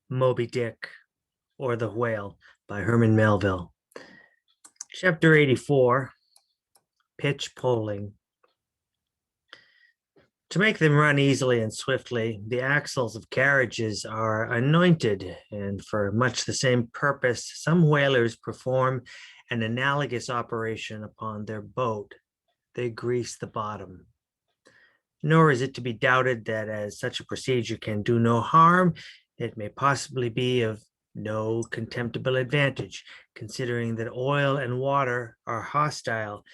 Moby-Dick, or The Whale by Herman Melville. Chapter 84, Pitchpoling. To make them run easily and swiftly, the axles of carriages are anointed, and for much the same purpose, some whalers perform an analogous operation upon their boat. They grease the bottom. Nor is it to be doubted that as such a procedure can do no harm, it may possibly be of no contemptible advantage, considering that oil and water are hostile,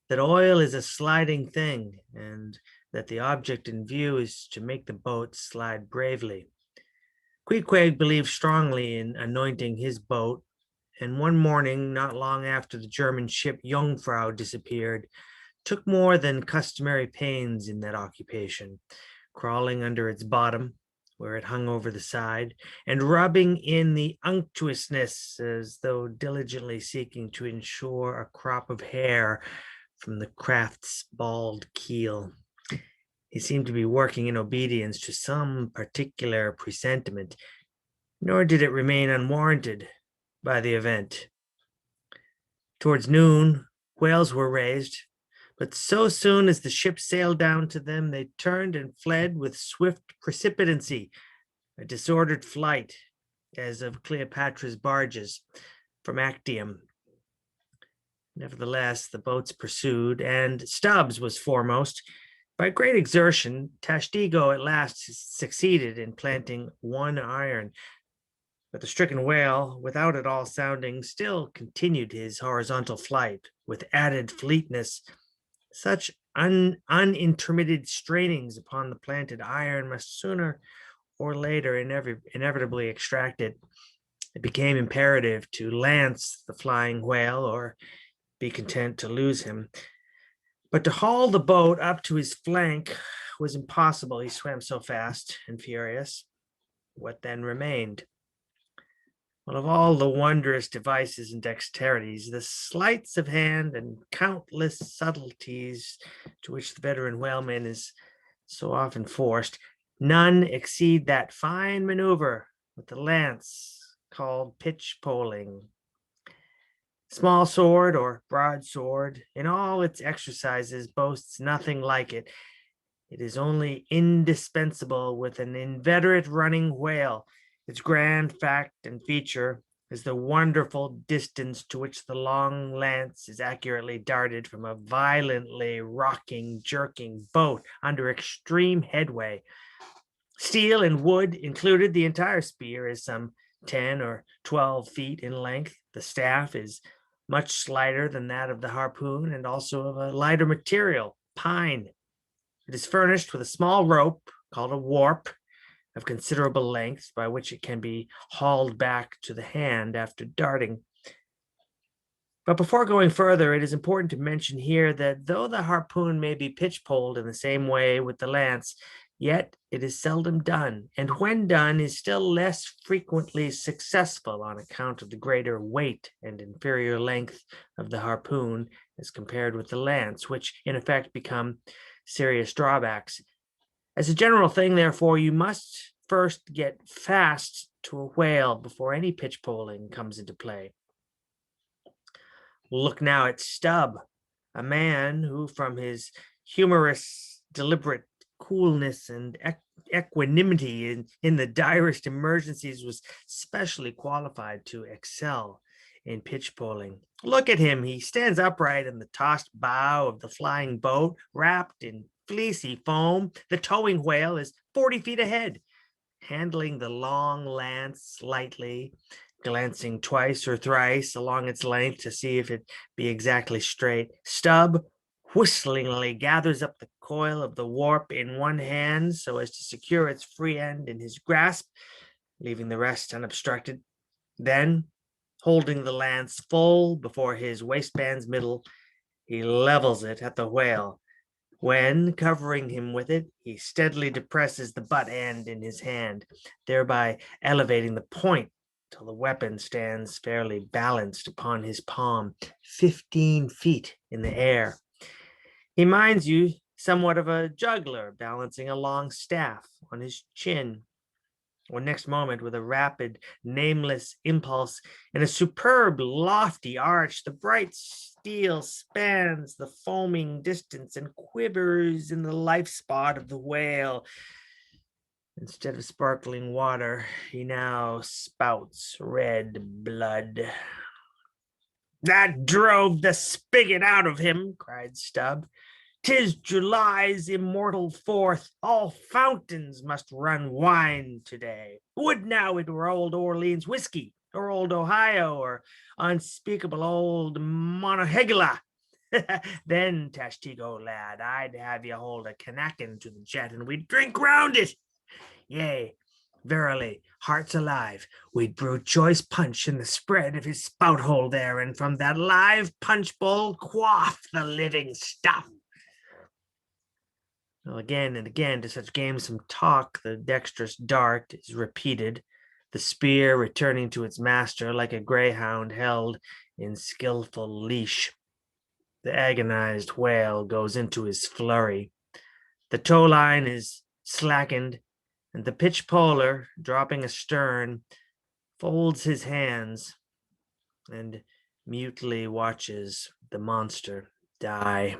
that oil is a sliding thing, and that the object in view is to make the boat slide bravely. Queequeg believed strongly in anointing his boat, and one morning, not long after the German ship Jungfrau disappeared, took more than customary pains in that occupation, crawling under its bottom, where it hung over the side, and rubbing in the unctuousness as though diligently seeking to ensure a crop of hair from the craft's bald keel. He seemed to be working in obedience to some particular presentiment, nor did it remain unwarranted by the event. Towards noon, whales were raised, but so soon as the ship sailed down to them, they turned and fled with swift precipitancy, a disordered flight, as of Cleopatra's barges from Actium. Nevertheless, the boats pursued, and Stubbs was foremost. By great exertion, Tashtego at last succeeded in planting one iron, but the stricken whale, without at all sounding, still continued his horizontal flight with added fleetness. Such unintermitted strainings upon the planted iron must sooner or later inevitably extract it. It became imperative to lance the flying whale or be content to lose him. But to haul the boat up to his flank was impossible. He swam so fast and furious. What then remained? Well, of all the wondrous devices and dexterities, the sleights of hand and countless subtleties to which the veteran whaleman is so often forced, none exceed that fine maneuver with the lance called pitchpoling. Small sword or broadsword, in all its exercises, boasts nothing like it. It is only indispensable with an inveterate running whale. Its grand fact and feature is the wonderful distance to which the long lance is accurately darted from a violently rocking, jerking boat under extreme headway. Steel and wood included, the entire spear is some 10 or 12 feet in length. The staff is much slighter than that of the harpoon and also of a lighter material, pine. It is furnished with a small rope called a warp of considerable length by which it can be hauled back to the hand after darting. But before going further, it is important to mention here that though the harpoon may be pitch-poled in the same way with the lance, yet it is seldom done, and when done is still less frequently successful on account of the greater weight and inferior length of the harpoon as compared with the lance, which in effect become serious drawbacks. As a general thing, therefore, you must first get fast to a whale before any pitchpoling comes into play. Look now at Stubb, a man who, from his humorous, deliberate coolness and equanimity in the direst emergencies, was specially qualified to excel in pitchpoling. Look at him. He stands upright in the tossed bow of the flying boat, wrapped in fleecy foam. The towing whale is 40 feet ahead, handling the long lance lightly, glancing twice or thrice along its length to see if it be exactly straight. Stubb whistlingly gathers up the coil of the warp in one hand so as to secure its free end in his grasp, leaving the rest unobstructed. Then, holding the lance full before his waistband's middle, he levels it at the whale. When, covering him with it, he steadily depresses the butt end in his hand, thereby elevating the point till the weapon stands fairly balanced upon his palm, 15 feet in the air. He minds you somewhat of a juggler balancing a long staff on his chin. Or next moment, with a rapid, nameless impulse and a superb, lofty arch, the bright steel spans the foaming distance and quivers in the life spot of the whale. Instead of sparkling water, he now spouts red blood. That drove the spigot out of him, cried Stubb. 'Tis July's immortal 4th. All fountains must run wine today. Would now it were old Orleans whiskey, or old Ohio, or unspeakable old Monongahela. Then, Tashtego, lad, I'd have you hold a Kannakin to the jet, and we'd drink round it. Yea, verily, hearts alive, we'd brew choice punch in the spread of his spout hole there, and from that live punch bowl quaff the living stuff. Well, again and again to such gamesome talk, the dexterous dart is repeated, the spear returning to its master like a greyhound held in skillful leash. The agonized whale goes into his flurry. The tow line is slackened, and the pitchpoler, dropping astern, folds his hands and mutely watches the monster die.